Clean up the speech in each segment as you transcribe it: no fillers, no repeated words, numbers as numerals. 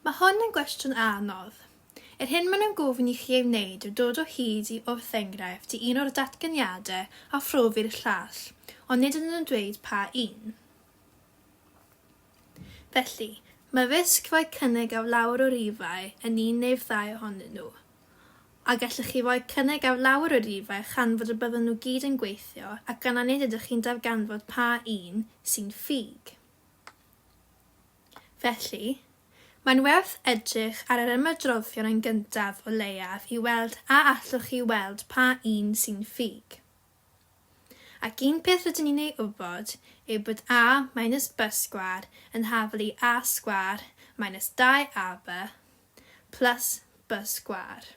Mae hwn yn gwestiwn anodd. Yr hyn maen nhw'n gofyn i chi ei wneud yw dod o hyd i wrthenghraifft i un o'r datganiadau a phrofi'r llall, ond nid ydyn nhw'n dweud pa un. Felly, mae risg rhoi cynnig ar lawer o rifau yn un neu ddau ohonyn nhw, a gallwch chi roi cynnig ar lawer o rifau chan fod y bydden nhw gyd yn gweithio ac yna nid ydych chi'n darganfod pa un sy'n ffug. Felly, mae'n werth edrych ar yr ymadroddion yn gyntaf o leiaf i weld a allwch chi weld pa un sy'n ffug. Ac un peth rydyn ni'n ei wybod yw bod a minus b sgwar yn hafel i a sgwar minus 2ab plus b sgwar.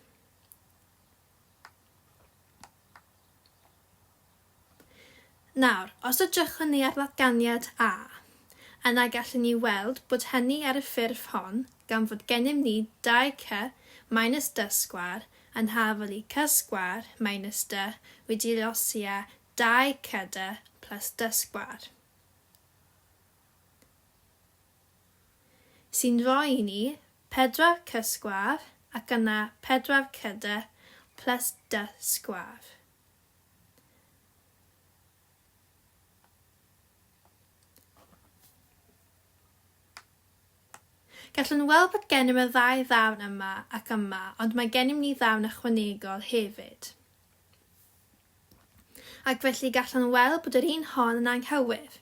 Nawr, os edrychwn ni ar ddatganiad a, yna gallwn ni weld bod hynny ar y ffurf hon gan fod gennym ni 2c minus d sgwar yn hafel i c sgwar minus d wedi losi â 2cd plus d sgwar. Sy'n rhoi i ni 4c sgwar ac yna 4cd plus d sgwar. Gallwn weld bod gennym y ddau ddawn yma ac yma, ond mae gennym ni ddawn ychwanegol hefyd. Ac felly gallwn weld bod yr un hon yn anghywir.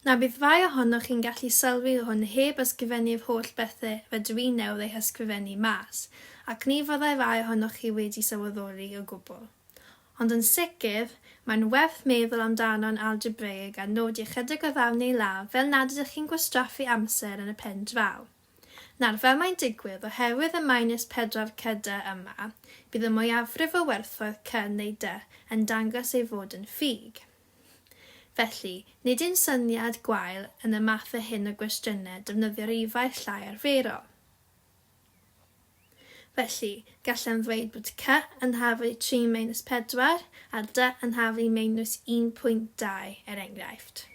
Na bydd ddau ohonoch chi'n gallu sylwi hwn heb ysgrifennu'r holl bethau rydw i newydd eu hysgrifennu mas, ac ni fyddai ddau ohonoch chi wedi sylweddoli o gwbl. Ond yn sicr, mae'n werth meddwl amdano'n algebraidd a nodi ychydig o ddawnau laf fel nad ydych chi'n gwastraffu amser yn y pen draw. Nawr, fel mae'n digwydd, oherwydd y minus 4cd yma, bydd y mwyafrif o werthoedd c neu d yn dangos ei fod yn ffug. Felly, nid yw'n syniad gwael yn y math hyn o gwestiynau defnyddio rifau llai arferol. Felly, gallem ddweud bod c yn hafel i 3 minus 4 a d yn hafel i minus 1.2 enghraifft.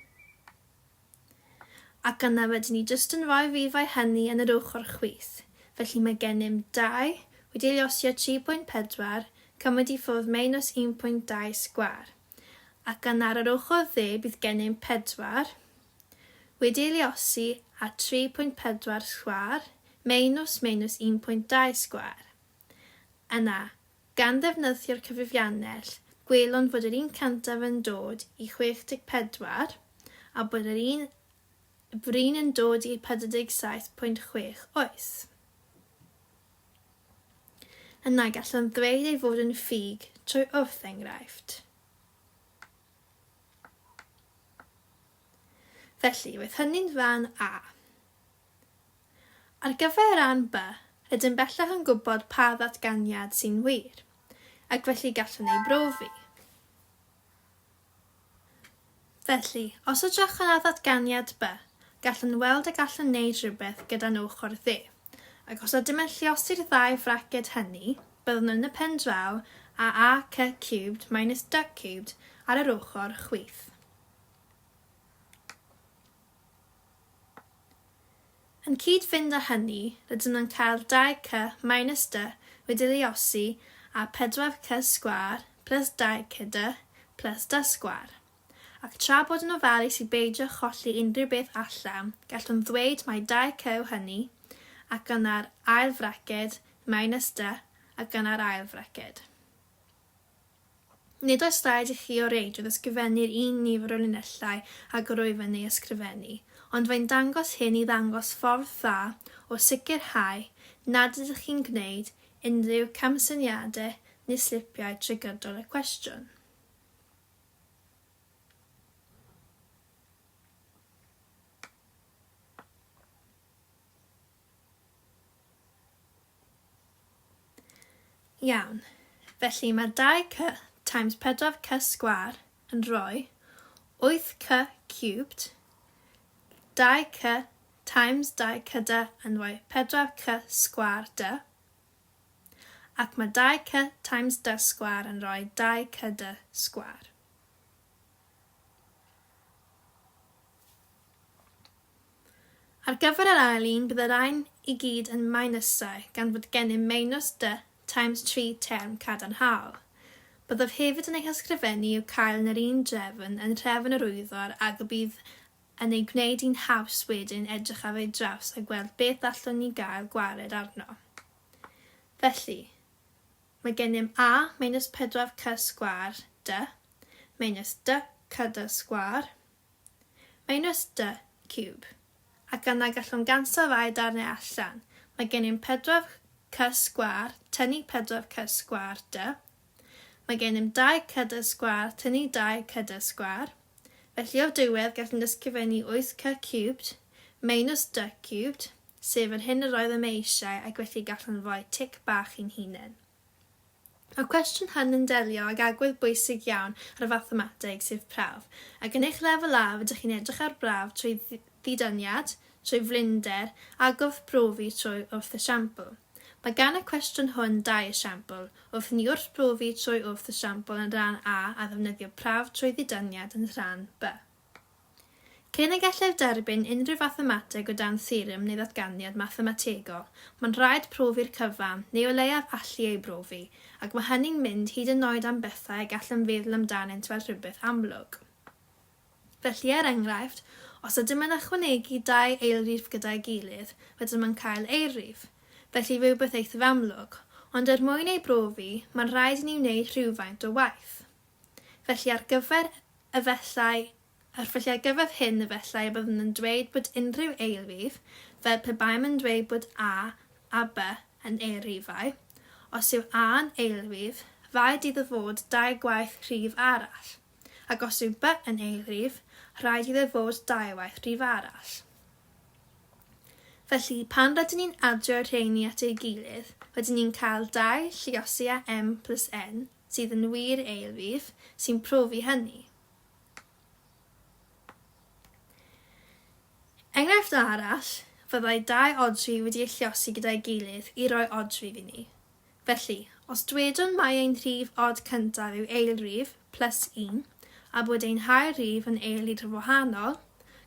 Ac yna wedyn ni jyst yn rhoi rifau hynny yn yr ochr chwith. Felly mae gennym 2 wedi losio 3.4 cymryd i ffwrdd minus 1.2 sgwar. Ac yna ar yr ochr dde bydd gennym 4 wedi liosi a 3.4 sgwar minus 1.2 sgwar. Yna, gan ddefnyddio'r cyfrifiannell, gwelwn fod yr un cyntaf yn dod i 64 a bod yr un yn dod i 47.6 oes. Yna gallwn ddweud ei fod yn ffug trwy wrthenghraifft. Felly, roedd hynny'n ran A. Ar gyfer ran B, rydym bellach yn gwybod pa ddatganiad sy'n wir, ac felly gallwn ei brofi. Felly, os edrychwn ar ddatganiad B, gallwn weld y gallwn wneud rhywbeth gyda'n ochr dde, ac os ydym yn lluosi'r ddau fraced hynny, byddwn nhw'n y pen draw a ac cubed minus d cubed ar yr ochr chwith. Yn cyd-fynd â hynny, rydym yn cael 2c minus d wedi liosi a 4c sgwar plus 2cd plus d sgwar. Ac tra bod yn ofalus i beidio cholli unrhyw beth allan, gallwn ddweud mai 2c o hynny, ac yna'r ail fraced minus d ac yna'r ail fraced. Nid oes rhaid i chi o reidrwydd ysgrifennu'r un nifer o linellau a gorwyfan neu ysgrifennu, ond fe'n dangos hyn i ddangos ffordd dda o sicrhau nad ydych chi'n gwneud unrhyw camsyniadau neu slipiau trwy gydol y cwestiwn. Iawn, felly mae 2c times 4c sgwar yn rhoi 8c cubed, 2c times 2cd yn rhoi 4c sgwar d, ac mae 2c times d sgwar yn rhoi 2cd sgwar. Ar gyfer yr ail un, bydd yr ein i gyd yn minusau gan fod gennym minus d times 3 term cadarnhaol. Byddaf hefyd yn eich ysgrifennu i'w cael yn yr un drefn yn trefn yr wyddor ac y bydd yn ei gwneud i'n haws wedyn edrych ar ei draws a gweld beth allwn ni gael gwared arno. Felly, mae gennym a minus 4c sgwar d minus d cyda sgwar minus d cube. Ac yna gallwn gansaf a'i darnau allan. Mae gennym 4c sgwar tynnu 4c sgwar d. Mae gennym 2 cyda sgwar tynnu 2 cyda sgwar. Felly o'r diwedd gallwn ysgrifennu 8c cubed minus d cubed, sef yr hyn yr oedd am eisiau ac felly gallwn rhoi tic bach i'n hunain. Y cwestiwn hyn yn delio ag agwedd bwysig iawn ar y fathemateg sef prawf, ac yn eich lefel A fydych chi'n edrych ar brawf trwy ddidyniad, trwy flinder a gwrthprofi trwy wrth-esiampl. Mae gan y cwestiwn hwn 2 esiampl, wrth ni wrthprofi trwy wrth-esiampl yn rhan A a ddefnyddio prawf trwy ddidyniad yn rhan B. Cyn y gallaf derbyn unrhyw fathemateg o dan theorem neu ddatganiad mathemategol, mae'n rhaid profi'r cyfan neu o leiaf allu ei brofi, ac mae hynny'n mynd hyd yn oed am bethau gallwn feddwl amdanynt fel rhywbeth amlwg. Felly enghraifft, os ydym yn ychwanegu 2 eilrif gyda'i gilydd, rydym yn cael eilrif. Felly rhywbeth eithaf amlwg, ond mwyn ei brofi, mae'n rhaid i ni wneud rhywfaint o waith. Felly ar gyfer hyn y byddwn yn dweud bod unrhyw eilrif, fel pe baem yn dweud bod A B yn eilrifau, os yw A yn eilrif, rhaid iddo fod 2 gwaith rhif arall, ac os yw B yn eilrif, rhaid iddo fod 2 waith rhif arall. Felly, pan rydyn ni'n adio'r rheini at ei gilydd, rydyn ni'n cael 2 lluosia m plus n, sydd yn wir eilrif, sy'n profi hynny. Enghraifft arall, fyddai 2 odrif wedi eu lluosi gyda'i gilydd i roi odrif i ni. Felly, os dwedwn mai ein rhif od cyntaf yw eilrif plus 1, a bod ein hair rhif yn eilrif wahanol,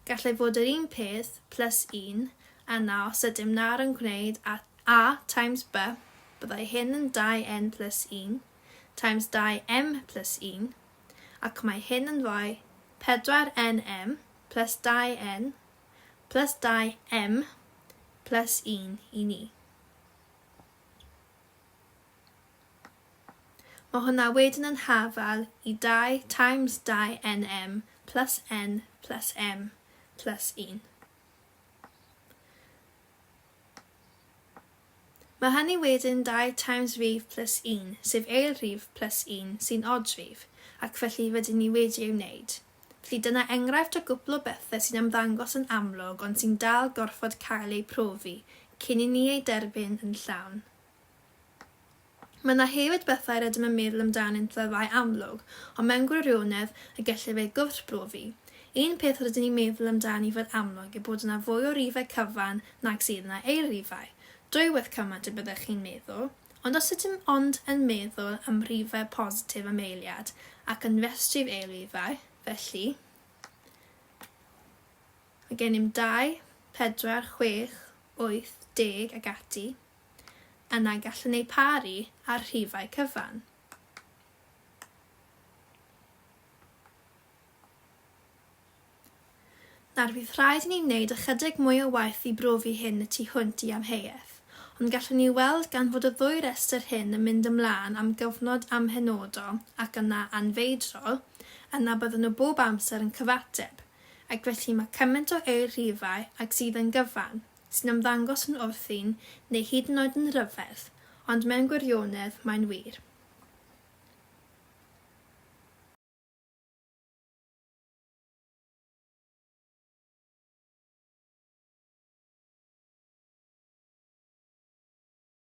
gallai fod yr un peth plus 1, yna os ydym nawr yn gwneud a times b, byddai hyn yn 2n plus 1 times 2m plus 1, ac mae hyn yn rhoi 4nm plus 2n plus 2m plus 1 i ni. Mae hwnna wedyn yn hafal i 2 times 2nm plus n plus m plus 1. Mae hynny wedyn 2 times rhif plus 1, sef eilrif plus 1 sy'n odrif, ac felly rydyn ni wedi ei wneud. Felly dyna enghraifft o gwpl o bethau sy'n ymddangos yn amlwg ond sy'n dal gorfod cael ei profi, cyn i ni ei derbyn yn llawn. Mae yna hefyd bethau rydym yn meddwl amdanynt fel rai amlwg, ond mewn gwirionedd y gallaf ei gwrthprofi. Un peth rydyn ni'n meddwl amdani fel amlwg yw bod yna fwy o rifau cyfan nag sydd yna eilrifau. Drwywydd cymaint y byddech chi'n meddwl, ond os ydym ond yn meddwl am rifau positif am eiliad ac yn festrif eilrifau, felly, mae gennym 2, 4, 6, 8, 10 ag ati, yna gallwn ei paru ar rhifau cyfan. Nawr bydd rhaid i ni wneud ychydig mwy o waith i brofi hyn y tu hwnt i amheuaeth, ond gallwn ni weld gan fod y ddwy restr hyn yn mynd ymlaen am gyfnod amhenodol ac yna anfeidrol, yna bydden nhw bob amser yn cyfateb, ac felly mae cymaint o eilrifau ac sydd yn gyfan, sy'n ymddangos yn wrthi'n neu hyd yn oed yn ryfedd, ond mewn gwirionedd mae'n wir.